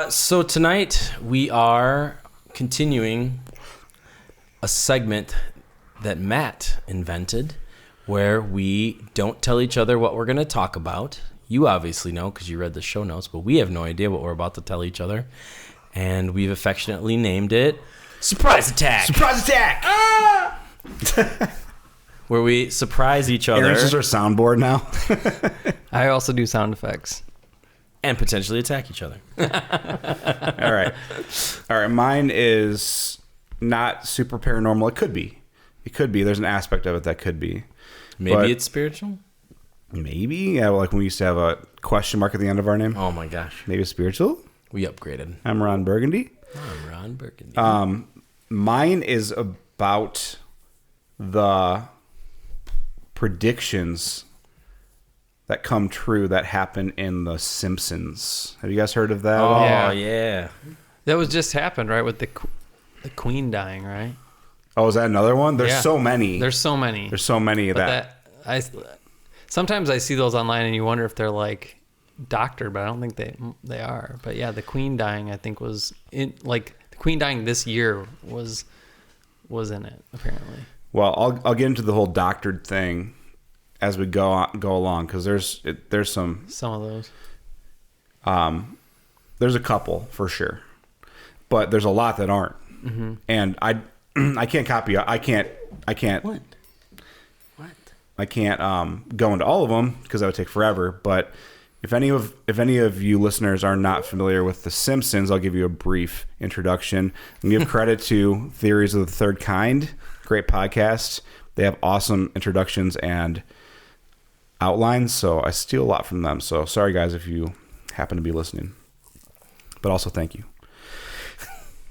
So tonight we are continuing a segment that Matt invented where we don't tell each other what we're going to talk about. You obviously know because you read the show notes, but we have no idea what we're about to tell each other. And we've affectionately named it Surprise Attack. Surprise Attack! Ah! Where we surprise each other. Aaron's just our soundboard now. I also do sound effects. And potentially attack each other. All right. Mine is not super paranormal. It could be. There's an aspect of it that could be. Maybe it's spiritual? Maybe. Yeah, like when we used to have a question mark at the end of our name. Oh my gosh. Maybe it's spiritual. We upgraded. I'm Ron Burgundy. I'm Ron Burgundy. Mine is about the predictions that come true that happen in The Simpsons. Have you guys heard of that? Oh, yeah. That was just happened, right? With the queen dying, right? Oh, is that another one? There's so many. There's so many of that. Sometimes I see those online and you wonder if they're like doctored, but I don't think they are. But yeah, the queen dying, I think was in the queen dying this year was in it apparently. Well, I'll get into the whole doctored thing as we go along, because there's some of those. There's a couple for sure, but there's a lot that aren't. Mm-hmm. And I can't copy. I can't. What? I can't go into all of them because that would take forever. But if any of you listeners are not familiar with The Simpsons, I'll give you a brief introduction and give credit to Theories of the Third Kind. Great podcast. They have awesome introductions and outlines, so I steal a lot from them. So sorry, guys, if you happen to be listening. But also thank you.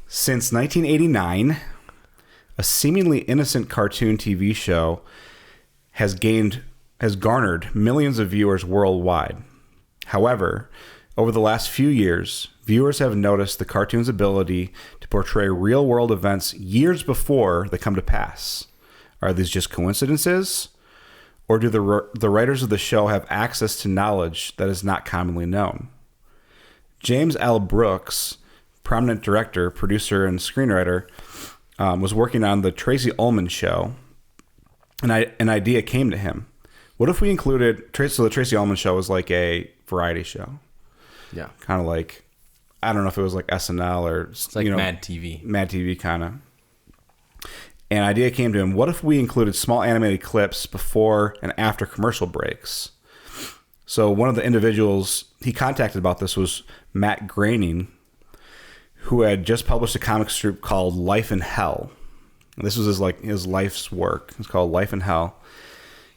Since 1989, a seemingly innocent cartoon TV show has garnered millions of viewers worldwide. However, over the last few years, viewers have noticed the cartoon's ability to portray real-world events years before they come to pass. Are these just coincidences? Or do the writers of the show have access to knowledge that is not commonly known? James L. Brooks, prominent director, producer, and screenwriter, was working on The Tracy Ullman Show, and an idea came to him. What if we included... So The Tracy Ullman Show was like a variety show. Yeah. Kind of like... I don't know if it was like SNL or... It's like Mad TV. Mad TV, kind of. An idea came to him. What if we included small animated clips before and after commercial breaks? So one of the individuals he contacted about this was Matt Groening, who had just published a comic strip called Life in Hell. And this was his life's work. It's called Life in Hell.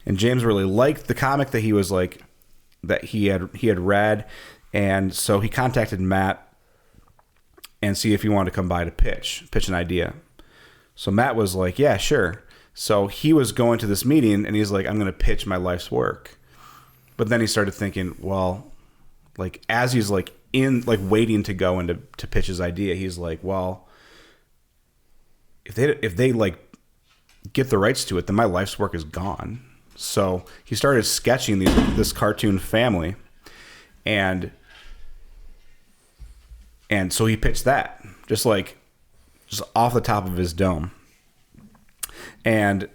And James really liked the comic that he had read, and so he contacted Matt and see if he wanted to come by to pitch an idea. So Matt was like, yeah, sure. So he was going to this meeting and he's like, I'm going to pitch my life's work. But then he started thinking, well, like as he's like waiting to go into to pitch his idea, he's like, well, if they like get the rights to it, then my life's work is gone. So he started sketching this cartoon family, and so he pitched that just off the top of his dome. And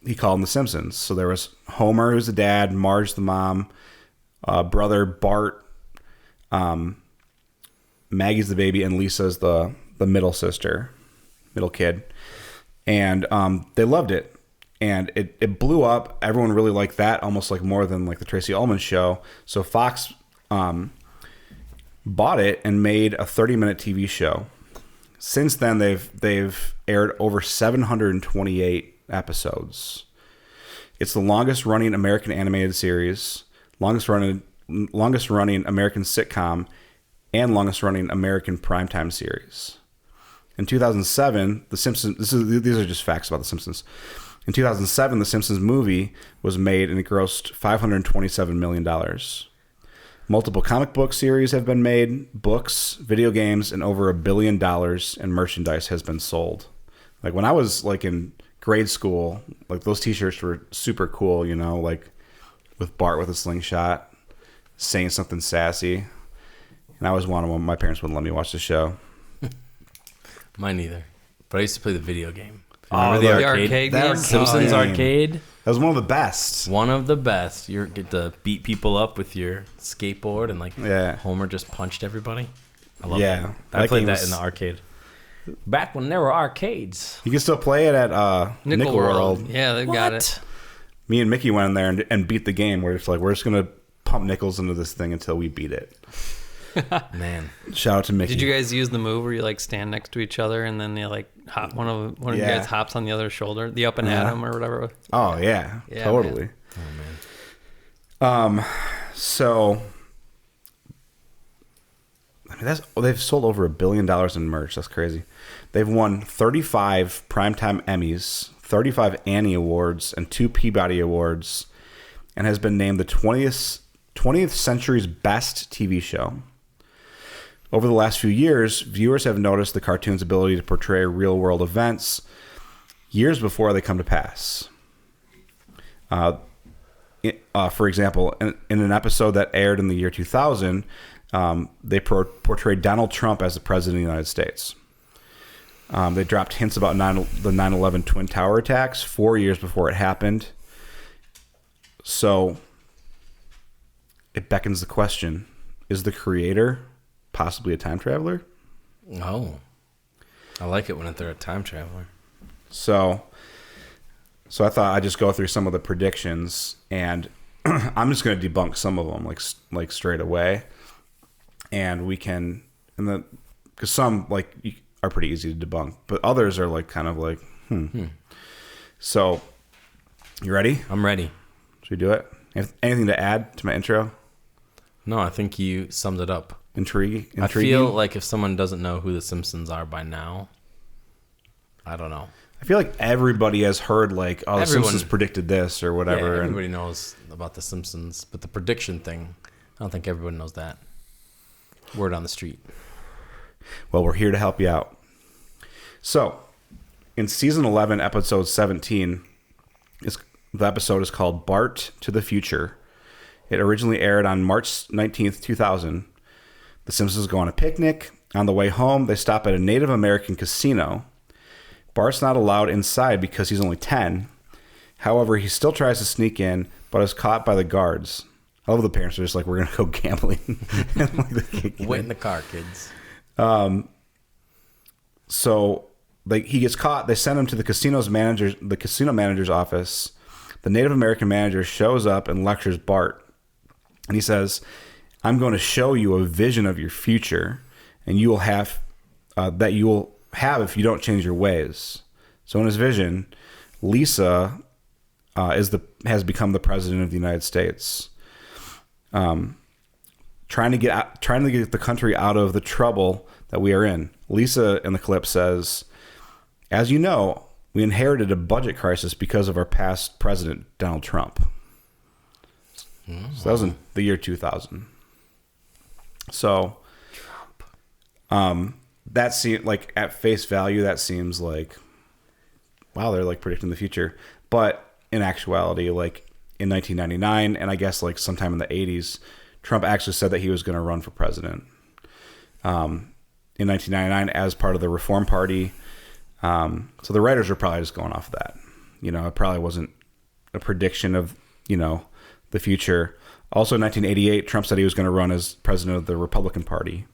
he called them The Simpsons. So there was Homer, who's the dad, Marge, the mom, brother Bart, Maggie's the baby, and Lisa's the middle kid. And they loved it. And it blew up. Everyone really liked that, almost like more than like the Tracy Ullman Show. So Fox bought it and made a 30-minute TV show. Since then, they've aired over 728 episodes. It's the longest running American animated series, longest running American sitcom, and longest running American primetime series. In 2007, The Simpsons. These are just facts about The Simpsons. In 2007, The Simpsons movie was made and it grossed $527 million. Multiple comic book series have been made, books, video games, and over $1 billion in merchandise has been sold. Like when I was like in grade school, like those t-shirts were super cool, you know, like with Bart with a slingshot, saying something sassy. and I was one of them. My parents wouldn't let me watch the show. Mine neither. But I used to play the video game. Oh, Remember the arcade that game? Simpsons game. arcade? That was one of the best. One of the best. You get to beat people up with your skateboard and Yeah. Homer just punched everybody. I love Yeah. that. I That played game that was- in the arcade. Back when there were arcades. You can still play it at Nickel World. Yeah, they've got it. Me and Mickey went in there and beat the game. We're just going to pump nickels into this thing until we beat it. Man. Shout out to Mickey. Did you guys use the move where you stand next to each other and then you hop one of you Yeah. guys hops on the other's shoulder, the up and Yeah. at 'em or whatever? Oh, yeah. Yeah, Totally. Oh, man. So, I mean, they've sold over $1 billion in merch. That's crazy. They've won 35 Primetime Emmys, 35 Annie Awards, and 2 Peabody Awards, and has been named the 20th century's best TV show. Over the last few years, viewers have noticed the cartoon's ability to portray real-world events years before they come to pass. For example, in an episode that aired in the year 2000, they portrayed Donald Trump as the president of the United States. They dropped hints about the 9/11 Twin Tower attacks 4 years before it happened. So it beckons the question, is the creator possibly a time traveler? Oh. I like it when they're a time traveler. So I thought I'd just go through some of the predictions, and I'm just going to debunk some of them like straight away, and we can, because some are pretty easy to debunk, but others are So, you ready? I'm ready. Should we do it? Anything to add to my intro? No, I think you summed it up. Intriguing. I feel like if someone doesn't know who the Simpsons are by now, I don't know. I feel like everybody has heard the Everyone- Simpsons predicted this or whatever. Yeah, and everybody knows about the Simpsons, but the prediction thing, I don't think everyone knows that. Word on the street. well, we're here to help you out. So, in season 11, episode 17, the episode is called Bart to the Future. It originally aired on March 19th, 2000. The Simpsons go on a picnic. On the way home, they stop at a Native American casino. Bart's not allowed inside because he's only 10. However, he still tries to sneak in, but is caught by the guards. I love the parents are just like, we're going to go gambling. Wait in the car, kids. So he gets caught. They send him to the casino manager's office. The Native American manager shows up and lectures Bart. And he says, I'm going to show you a vision of your future, and you will have if you don't change your ways. So in his vision, Lisa has become the president of the United States, trying to get the country out of the trouble that we are in. Lisa in the clip says, as you know, we inherited a budget crisis because of our past president, Donald Trump. So that was in the year 2000. So, that seemed at face value, that seems like, wow, they're predicting the future. But in actuality, in 1999, and I guess sometime in the 80s, Trump actually said that he was going to run for president. In 1999, as part of the Reform Party. So the writers are probably just going off of that. It probably wasn't a prediction of, the future. Also in 1988, Trump said he was going to run as president of the Republican Party.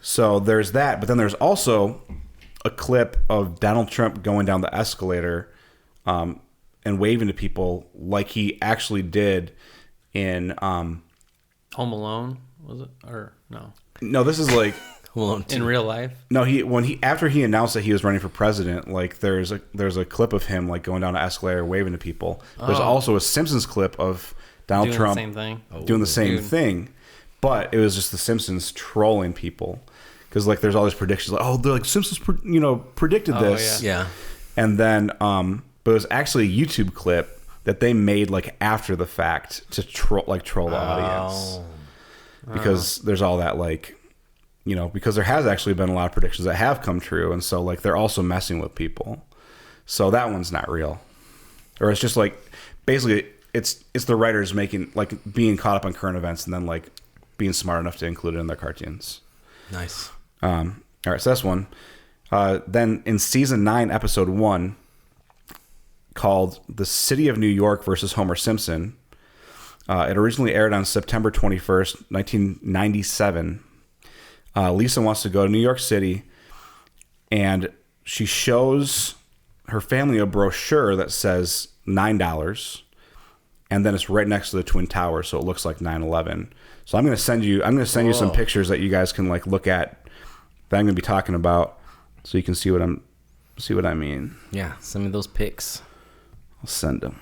So there's that. But then there's also a clip of Donald Trump going down the escalator and waving to people like he actually did in... Home Alone, was it? Or no? No, this is In real life? No, after he announced that he was running for president, there's a clip of him going down the escalator waving to people. There's also a Simpsons clip of Donald Doing Trump the same thing. doing the same thing, but it was just the Simpsons trolling people because there's all these predictions they're Simpsons predicted this, Yeah. and then but it was actually a YouTube clip that they made after the fact to troll the audience because there's all that because there has actually been a lot of predictions that have come true. And so they're also messing with people. So that one's not real. Or it's just basically it's the writers making being caught up on current events and then being smart enough to include it in their cartoons. Nice. All right, so that's one. Then in season 9, episode 1, called "The City of New York versus Homer Simpson," it originally aired on September 21st, 1997. Lisa wants to go to New York City, and she shows her family a brochure that says $9, and then it's right next to the Twin Towers, so it looks like 9/11. So I'm going to send you some pictures that you guys can like look at that I'm going to be talking about, so you can see what I mean. Yeah, send me those pics. I'll send them.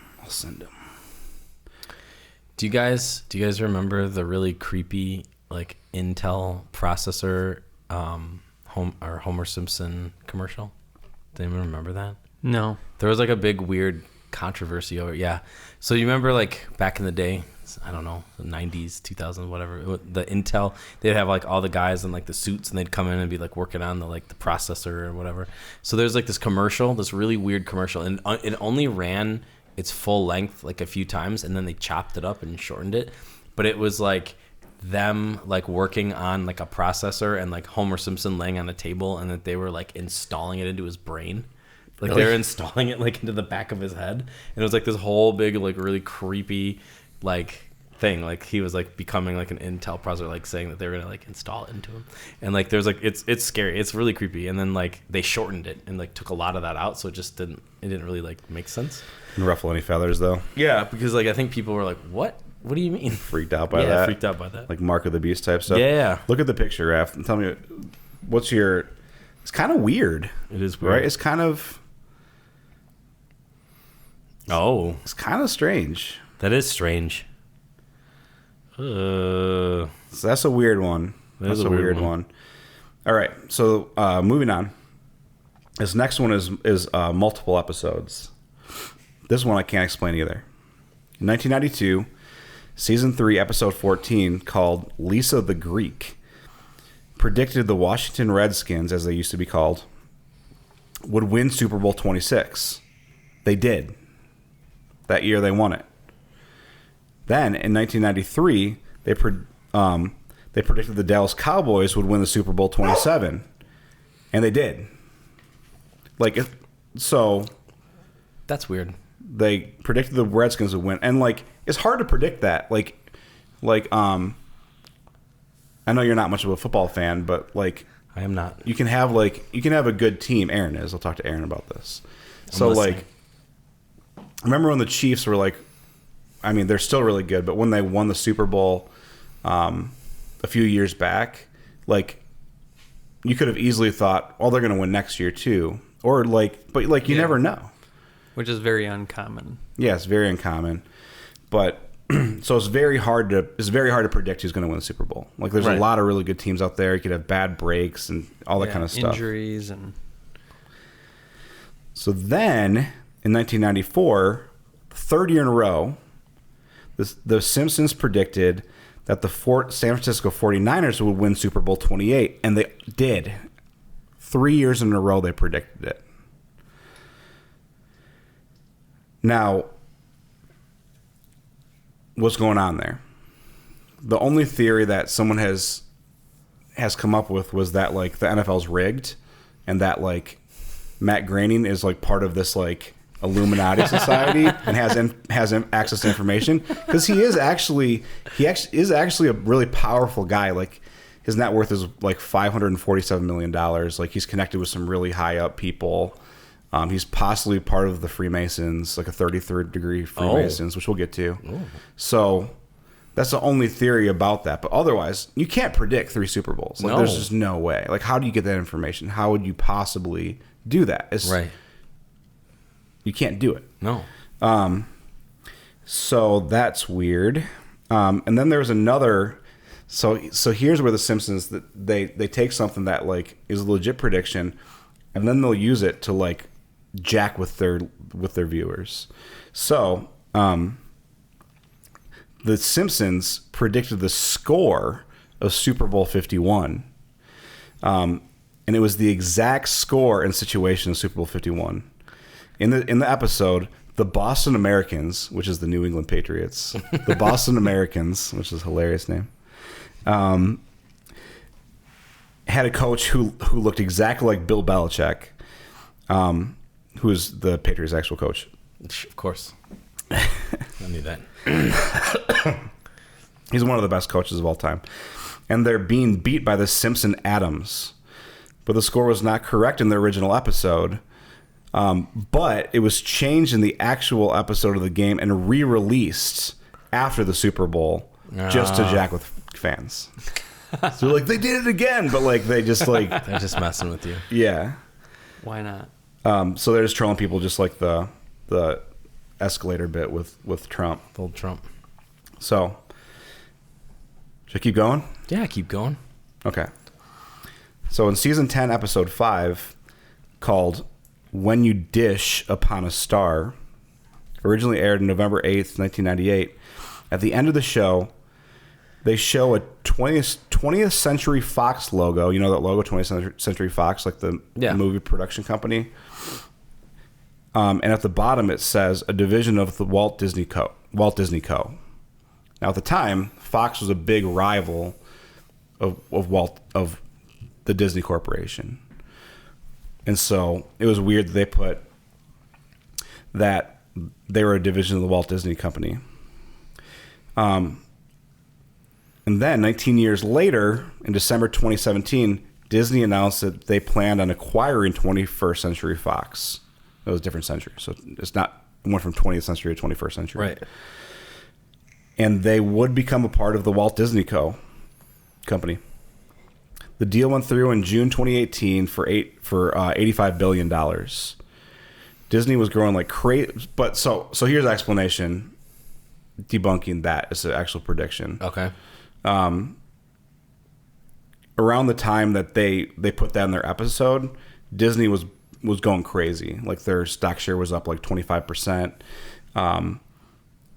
Do you guys remember the really creepy like Intel processor Homer Simpson commercial? Do anyone remember that? No. There was like a big weird controversy over it. Yeah. So you remember like back in the day, I don't know, the 90s, 2000s, whatever, the Intel, they'd have like all the guys in like the suits, and they'd come in and be like working on the processor or whatever. So there's like this commercial, this really weird commercial, and it only ran its full length like a few times, and then they chopped it up and shortened it. But it was like them like working on like a processor, and like Homer Simpson laying on a table, and that they were like installing it into his brain. Like they were installing it like into the back of his head, and it was like this whole big like really creepy like thing. Like he was like becoming like an Intel processor, like saying that they were gonna like install it into him, and like there's like it's scary, it's really creepy. And then like they shortened it and like took a lot of that out, so it didn't really like make sense. Didn't ruffle any feathers though. Yeah, because like I think people were like, what do you mean? Freaked out by that. Freaked out by that. Like Mark of the Beast type stuff. Yeah. Look at the picture, Raph, and tell me what's your. It's kind of weird. It is weird, right? It's kind of. Oh, it's kind of strange. That is strange. So that's a weird one. That's a weird one. All right, so moving on. This next one is multiple episodes. This one I can't explain either. In 1992, season 3, episode 14, called "Lisa the Greek," predicted the Washington Redskins, as they used to be called, would win Super Bowl 26. They did. That year they won it. Then in 1993, they predicted the Dallas Cowboys would win the Super Bowl 27, and they did. So that's weird. They predicted the Redskins would win, and like it's hard to predict that. I know you're not much of a football fan, but like I am not. You can have a good team. Aaron is. I'll talk to Aaron about this. So like, remember when the Chiefs were like, I mean, they're still really good, but when they won the Super Bowl a few years back, like you could have easily thought, oh, they're going to win next year too, or like, but like you never know. Which is very uncommon. Yeah, it's very uncommon, but so it's very hard to predict who's going to win the Super Bowl. Like there's a lot of really good teams out there. You could have bad breaks and all that kind of stuff. Injuries and. So then in 1994, third year in a row, the Simpsons predicted that the San Francisco 49ers would win Super Bowl 28, and they did. 3 years in a row they predicted it. Now, what's going on there? The only theory that someone has come up with was that like the NFL's rigged, and that like Matt Groening is like part of this like Illuminati society and has access to information, because he is actually a really powerful guy. Like his net worth is like $547 million. Like he's connected with some really high up people. He's possibly part of the Freemasons, like a 33rd degree Freemasons, which we'll get to. Oh. So that's the only theory about that. But otherwise, you can't predict 3 Super Bowls. Like there's just no way. Like how do you get that information? How would you possibly do that? Right. You can't do it. No. So that's weird. And then there's another. So here's where the Simpsons they take something that like is a legit prediction, and then they'll use it to like jack with their viewers. So the Simpsons predicted the score of Super Bowl 51, and it was the exact score and situation of Super Bowl 51. In the episode, the Boston Americans, which is the New England Patriots, the Boston Americans, which is a hilarious name, had a coach who looked exactly like Bill Belichick, who is the Patriots' actual coach. Of course. I knew that. He's one of the best coaches of all time. And they're being beat by the Simpson Adams. But the score was not correct in the original episode. But it was changed in the actual episode of the game and re-released after the Super Bowl just to jack with fans. So like, they did it again, but like they just like They're just messing with you. yeah. Why not? So they're just trolling people, just like the escalator bit with Trump. Old Trump. So should I keep going? Yeah, keep going. Okay. So in season 10, episode 5, called "When You Dish Upon a Star," originally aired November 8th, 1998. At the end of the show, they show a 20th Century Fox logo. You know that logo, 20th Century Fox, like the movie production company. And at the bottom it says a division of the Walt Disney Co. Now at the time, Fox was a big rival of the Disney Corporation. And so it was weird that they put that they were a division of the Walt Disney Company. And then 19 years later, in December 2017, Disney announced that they planned on acquiring 21st Century Fox. It was a different century. So it went from 20th century to 21st century. Right. And they would become a part of the Walt Disney Company. The deal went through in June 2018 for $85 billion. Disney was growing like crazy. But so here's the explanation, debunking that as an actual prediction. Okay. Around the time that they put that in their episode, Disney was going crazy. Like their stock share was up like 25%.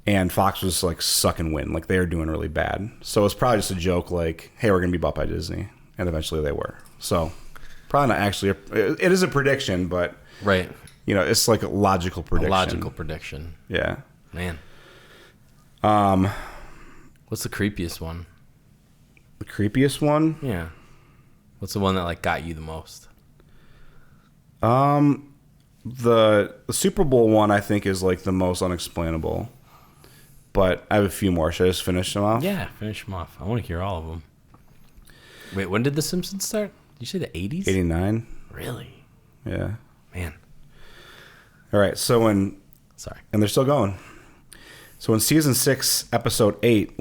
And Fox was like sucking wind. Like they were doing really bad. So it's probably just a joke like, hey, we're going to be bought by Disney. And eventually they were. So probably not actually. It is a prediction, but right. You know, it's like a logical prediction. A logical prediction. Yeah. Man. What's the creepiest one? The creepiest one? Yeah. What's the one that like got you the most? The Super Bowl one I think is like the most unexplainable. But I have a few more. Should I just finish them off? Yeah, finish them off. I want to hear all of them. Wait, when did The Simpsons start? Did you say the 80s? 89. Really? Yeah. Man. All right. So and they're still going. So in season 6, episode 8,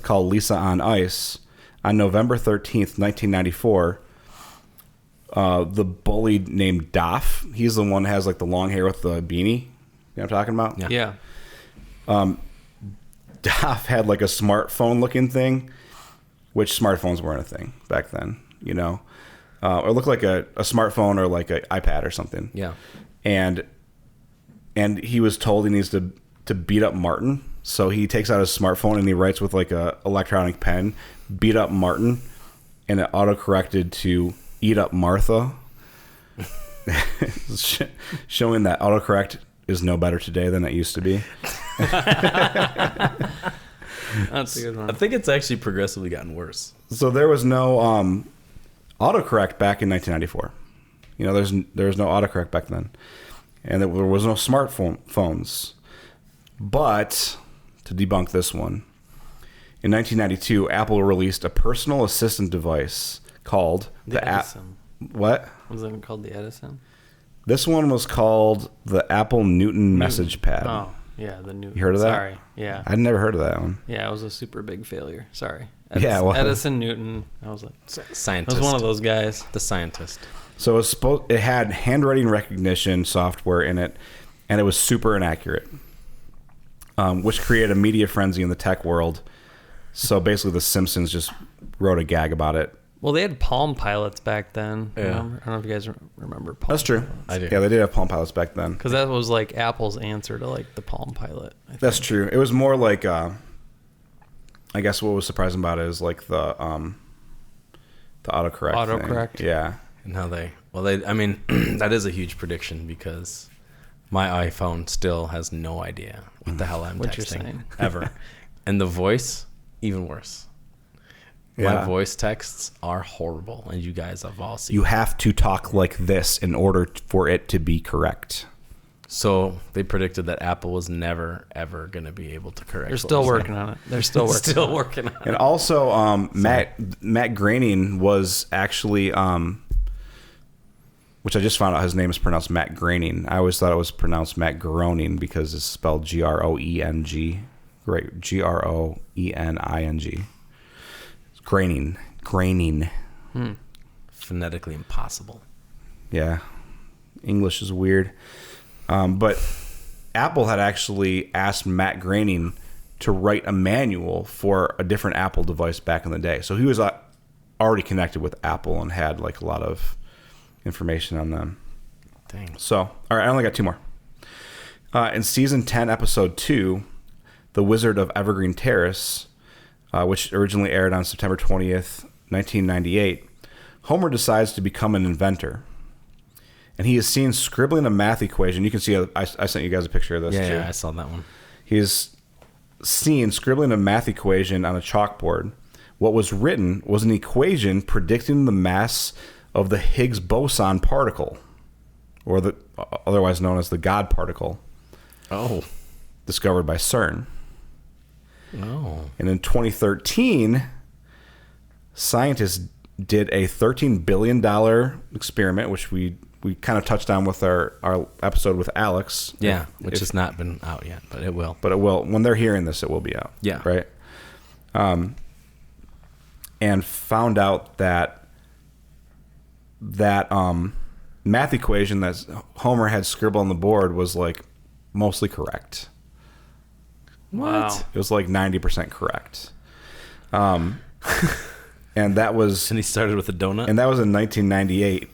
called Lisa on Ice, on November 13th, 1994, the bully named Doff, he's the one that has like the long hair with the beanie. You know what I'm talking about? Yeah. Doff had like a smartphone looking thing, which smartphones weren't a thing back then, you know. It looked like a smartphone or like an iPad or something. Yeah. And he was told he needs to beat up Martin. So he takes out his smartphone and he writes with like a electronic pen, beat up Martin, and it autocorrected to eat up Martha. Showing that autocorrect is no better today than it used to be. That's a good one. I think it's actually progressively gotten worse. So there was no autocorrect back in 1994. You know, there was no autocorrect back then. And there was no smartphones. But to debunk this one, in 1992, Apple released a personal assistant device called the Edison. What? Was it called the Edison? This one was called the Apple Newton Message Pad. Oh, yeah, the Newton. You heard of that? Sorry, yeah. I'd never heard of that one. Yeah, it was a super big failure. Sorry. Edison Newton. I was like, scientist. I was one of those guys. The scientist. So it had handwriting recognition software in it, and it was super inaccurate, which created a media frenzy in the tech world. So basically, The Simpsons just wrote a gag about it. Well, they had Palm Pilots back then. Yeah. Remember? I don't know if you guys remember Palm. That's true. I do. Yeah, they did have Palm Pilots back then. Because that was like Apple's answer to like the Palm Pilot. I think. That's true. It was more like, I guess what was surprising about it is like the autocorrect. Autocorrect. Thing. Yeah. And how I mean, that is a huge prediction because my iPhone still has no idea what the hell I'm What you're texting saying. ever. And the voice, even worse. My voice texts are horrible, and you guys have all seen. You have to talk like this in order for it to be correct. So they predicted that Apple was never, ever going to be able to correct. They're still working on it. They're still working on it. And also, Matt Groening was actually, which I just found out his name is pronounced Matt Groening. I always thought it was pronounced Matt Groening because it's spelled Groeng. Right, Groening. Groening. Phonetically impossible. Yeah. English is weird. But Apple had actually asked Matt Groening to write a manual for a different Apple device back in the day. So he was already connected with Apple and had like a lot of information on them. Dang. So, all right, I only got two more. In season 10, episode 2, The Wizard of Evergreen Terrace, which originally aired on September 20th, 1998, Homer decides to become an inventor. And he is seen scribbling a math equation. You can see, I sent you guys a picture of this, too. Yeah, I saw that one. He is seen scribbling a math equation on a chalkboard. What was written was an equation predicting the mass of the Higgs boson particle, or the otherwise known as the God particle. Oh. Discovered by CERN. Oh. And in 2013, scientists did a $13 billion experiment, which we kind of touched on with our episode with Alex. Yeah, which has not been out yet, but it will. But it will. When they're hearing this, it will be out. Yeah. Right? And found out that math equation that Homer had scribbled on the board was like mostly correct. Wow. It was like 90% correct. And that was... And he started with a donut? And that was in 1998.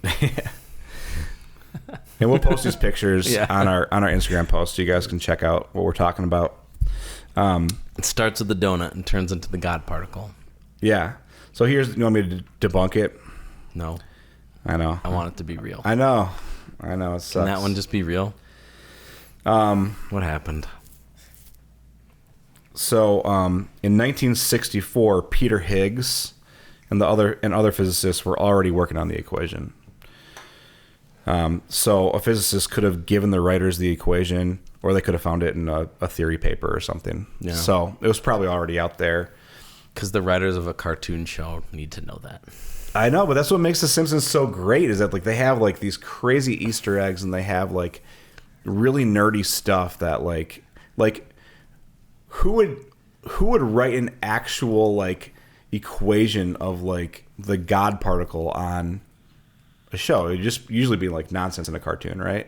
And we'll post these pictures on our Instagram post so you guys can check out what we're talking about. It starts with the donut and turns into the God particle. Yeah. So here's... You want me to debunk it? No. I know. I want it to be real. I know. It sucks. Can that one just be real? What happened? So, in 1964, Peter Higgs and other physicists were already working on the equation. So a physicist could have given the writers the equation, or they could have found it in a theory paper or something. Yeah. So it was probably already out there. Because the writers of a cartoon show need to know that. I know, but that's what makes The Simpsons so great, is that like they have like these crazy Easter eggs, and they have like really nerdy stuff that like who would write an actual like equation of like the God particle on a show? It'd just usually be like nonsense in a cartoon, right?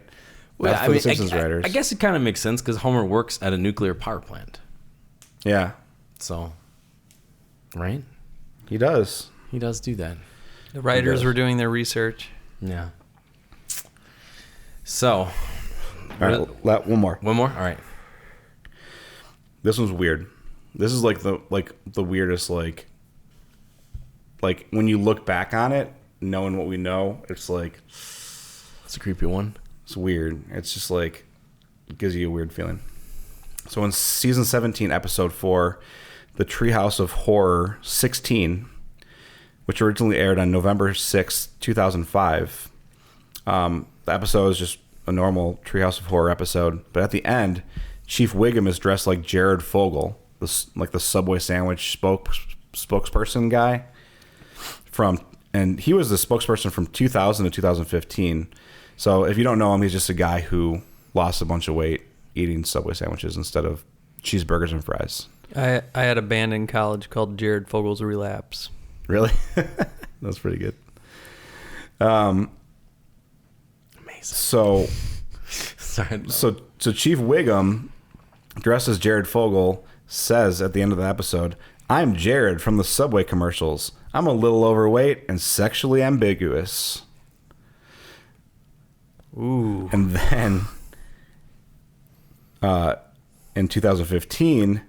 Well, That's for the Simpsons writers. I guess it kind of makes sense because Homer works at a nuclear power plant. Yeah. So, right? He does. He does do that. The writers were doing their research. Yeah. So. All right, one more. One more? All right. This one's weird. This is like the weirdest like when you look back on it, knowing what we know, it's like It's a creepy one. It's weird. It's just like it gives you a weird feeling. So in season 17, episode 4, The Treehouse of Horror 16, which originally aired on November 6, 2005. The episode is just a normal Treehouse of Horror episode, but at the end, Chief Wiggum is dressed like Jared Fogle, like the Subway sandwich spokesperson guy and he was the spokesperson from 2000 to 2015. So if you don't know him, he's just a guy who lost a bunch of weight eating Subway sandwiches instead of cheeseburgers and fries. I had a band in college called Jared Fogel's Relapse. Really? That's pretty good. Amazing. So Chief Wiggum, dressed as Jared Fogle, says at the end of the episode, "I'm Jared from the Subway commercials. I'm a little overweight and sexually ambiguous." Ooh. And then in 2015,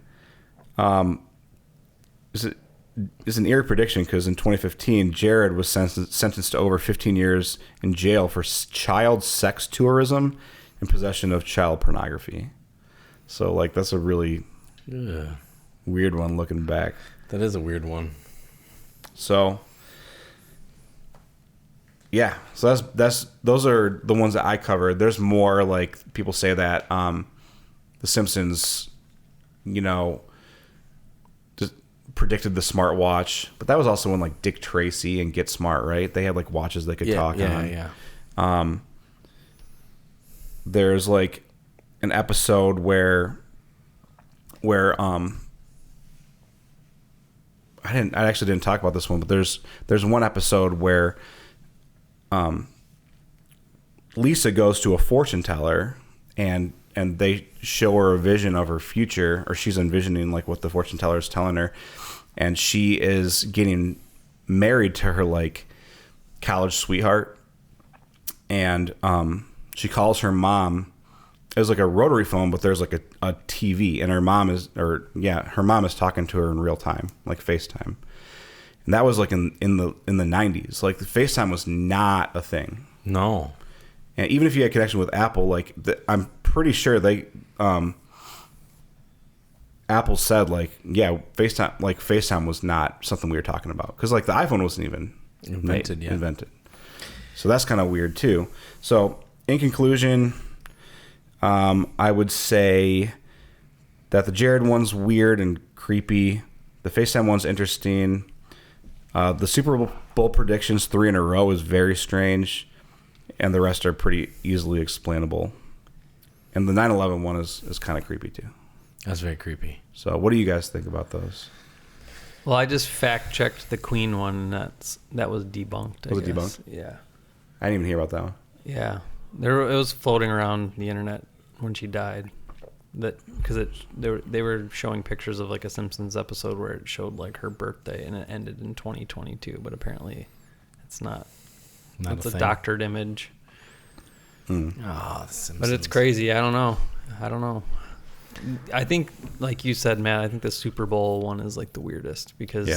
is an eerie prediction because in 2015, Jared was sentenced to over 15 years in jail for child sex tourism and possession of child pornography. So, like, that's a really weird one looking back. That is a weird one. So yeah, so those are the ones that I covered. There's more, like people say that the Simpsons, just predicted the smartwatch, but that was also when like Dick Tracy and Get Smart, right? They had like watches they could talk on. Yeah. There's like an episode where I actually didn't talk about this one, but there's one episode where Lisa goes to a fortune teller and they show her a vision of her future, or she's envisioning like what the fortune teller is telling her, and she is getting married to her like college sweetheart, and she calls her mom. It was like a rotary phone, but there's like a TV, and her mom is talking to her in real time, like FaceTime. And that was like in the 90s. Like the FaceTime was not a thing. No. And even if you had connection with Apple, I'm pretty sure they Apple said FaceTime was not something we were talking about, because like the iPhone wasn't even invented. So that's kind of weird too. So in conclusion, I would say that the Jared one's weird and creepy. The FaceTime one's interesting. The Super Bowl predictions 3 in a row is very strange, and the rest are pretty easily explainable. And the 9/11 one is kind of creepy too. That's very creepy. So what do you guys think about those? Well, I just fact checked the Queen one. That was debunked. Was it debunked? Yeah. I didn't even hear about that one. Yeah, it was floating around the internet when she died. Because they were showing pictures of like a Simpsons episode where it showed like her birthday and it ended in 2022, but apparently it's not. It's a doctored image. Mm. Oh, the Simpsons. But it's crazy. I don't know. I think, like you said, Matt, I think the Super Bowl one is like the weirdest because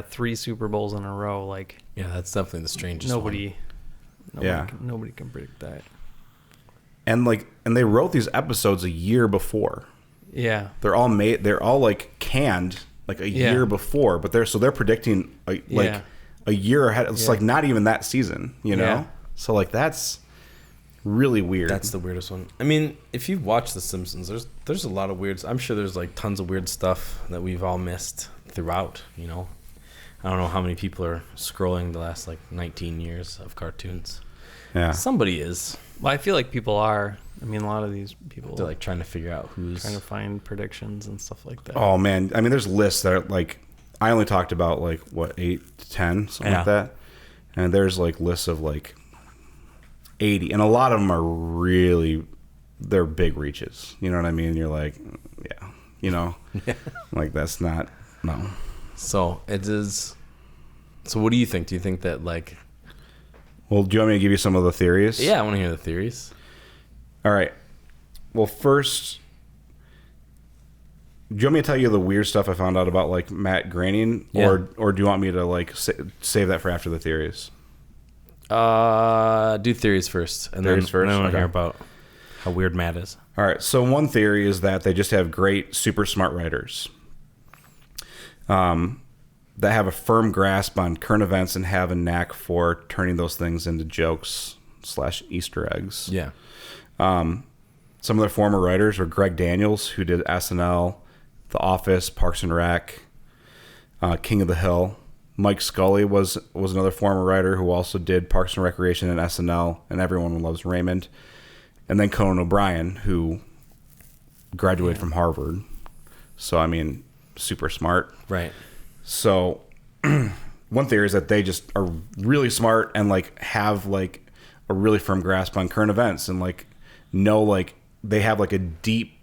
3 Super Bowls in a row. Like, yeah, that's definitely the strangest. Nobody can predict that. And they wrote these episodes a year before. Yeah, they're all made. They're all like canned like a year before, but they're predicting a year ahead. It's like not even that season, Yeah. So like that's really weird. That's the weirdest one. I mean, if you've watched The Simpsons, there's a lot of weird. I'm sure there's like tons of weird stuff that we've all missed throughout. I don't know how many people are scrolling the last like 19 years of cartoons. Yeah, somebody is. Well, I feel like people are. I mean, a lot of these people they're like trying to figure out who's trying to find predictions and stuff like that. Oh man, I mean, there's lists that are like I only talked about like what 8 to 10 something like that, and there's like lists of like 80, and a lot of them are really they're big reaches. You know what I mean? You're like, like that's not no. So it is. So what do you think? Do you think that like? Well, do you want me to give you some of the theories? Yeah, I want to hear the theories. All right. Well, first, do you want me to tell you the weird stuff I found out about like Matt Groening, or do you want me to like save that for after the theories? Do theories first, and then I want to hear about how weird Matt is. All right. So one theory is that they just have great, super smart writers. That have a firm grasp on current events and have a knack for turning those things into jokes / Easter eggs. Yeah. Some of their former writers were Greg Daniels, who did SNL, The Office, Parks and Rec, King of the Hill. Mike Scully was another former writer who also did Parks and Recreation and SNL, and Everyone Loves Raymond. And then Conan O'Brien, who graduated from Harvard. So, I mean, super smart. Right. So one theory is that they just are really smart and like have like a really firm grasp on current events and like know like they have like a deep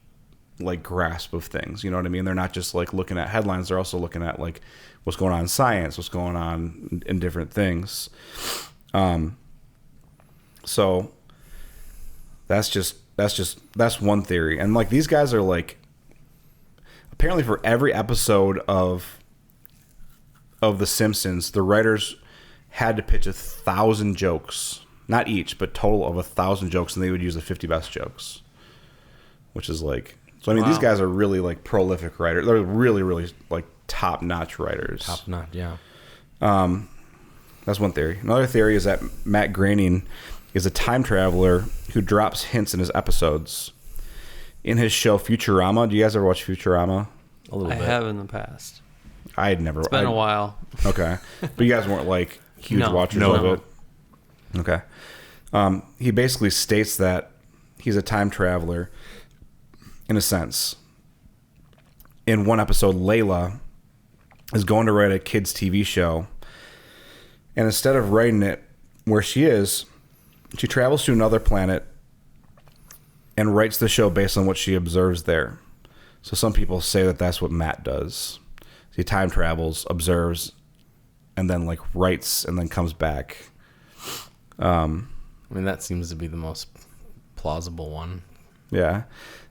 like grasp of things. You know what I mean? They're not just like looking at headlines. They're also looking at like what's going on in science, what's going on in different things. So that's one theory. And like these guys are like apparently for every episode of The Simpsons, the writers had to pitch 1,000 jokes, not each, but total of 1,000 jokes, and they would use the 50 best jokes, which is like, so I mean, these guys are really like prolific writers. They're really, really like top-notch writers. Top-notch, yeah. That's one theory. Another theory is that Matt Groening is a time traveler who drops hints in his episodes. In his show Futurama, do you guys ever watch Futurama? A little I bit. have in the past. I had never. It's been a while. Okay, but you guys weren't like huge No. watchers No. of it. Okay. He basically states that he's a time traveler, in a sense. In one episode, Layla is going to write a kids' TV show, and instead of writing it where she is, she travels to another planet and writes the show based on what she observes there. So some people say that that's what Matt does. He time travels, observes, and then like writes and then comes back. I mean, that seems to be the most plausible one. Yeah.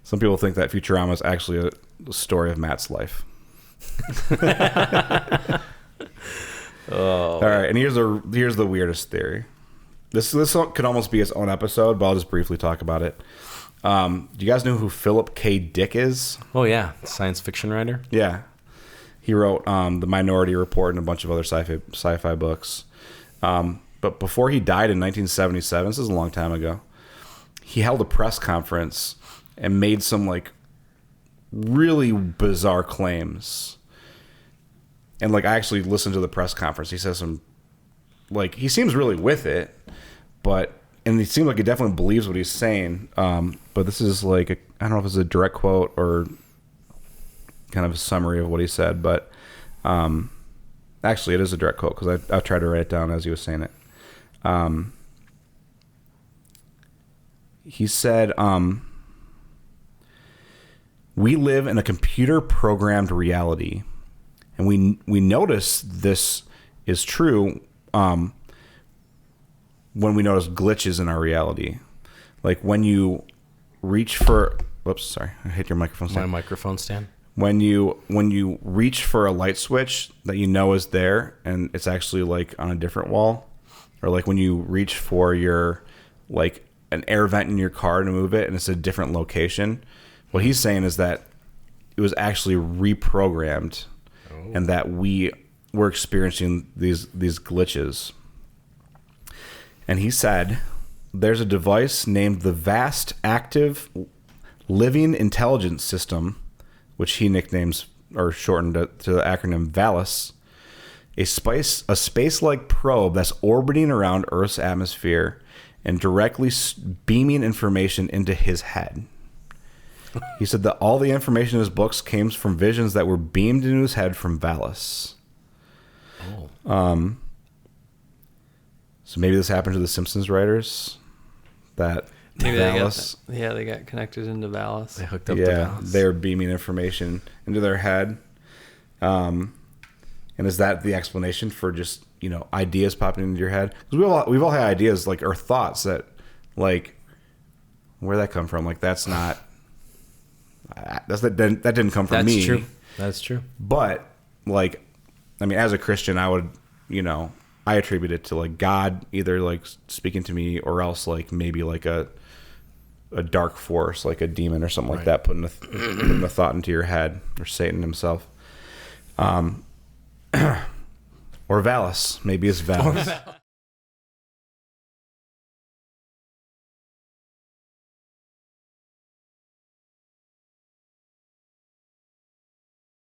Some people think that Futurama is actually a story of Matt's life. Oh. All right, and here's the weirdest theory. This could almost be its own episode, but I'll just briefly talk about it. Do you guys know who Philip K. Dick is? Oh, yeah. Science fiction writer. Yeah. He wrote The Minority Report and a bunch of other sci-fi books. But before he died in 1977, this is a long time ago, he held a press conference and made some like really bizarre claims. And like I actually listened to the press conference. He says some like he seems really with it, and he seems like he definitely believes what he's saying. But this is like I don't know if it's a direct quote or kind of a summary of what he said, but actually it is a direct quote because I tried to write it down as he was saying it. He said, "We live in a computer-programmed reality, and we notice this is true when we notice glitches in our reality, like when you reach for. Whoops, sorry, I hit your microphone stand. My microphone stand. When you reach for a light switch that you know is there, and it's actually like on a different wall, or like when you reach for your like an air vent in your car to move it, and it's a different location. What he's saying is that it was actually reprogrammed, and that we're experiencing these glitches. And he said, there's a device named the Vast Active Living Intelligence System, which he nicknames or shortened to the acronym VALIS, a space-like probe that's orbiting around Earth's atmosphere and directly beaming information into his head. He said that all the information in his books came from visions that were beamed into his head from Valis. Oh. So maybe this happened to the Simpsons writers. That Maybe Valis, they got connected into Valis. They hooked up to Valis. they're beaming information into their head. And is that the explanation for just ideas popping into your head? Because we've all had ideas like or thoughts that like where'd that come from? Like that didn't come from me. That's true. That's true. But like, I mean, as a Christian, I would I attribute it to like God either like speaking to me or else like maybe like a dark force like a demon or something like that putting a thought into your head, or Satan himself. Or Valis. Maybe it's Valis.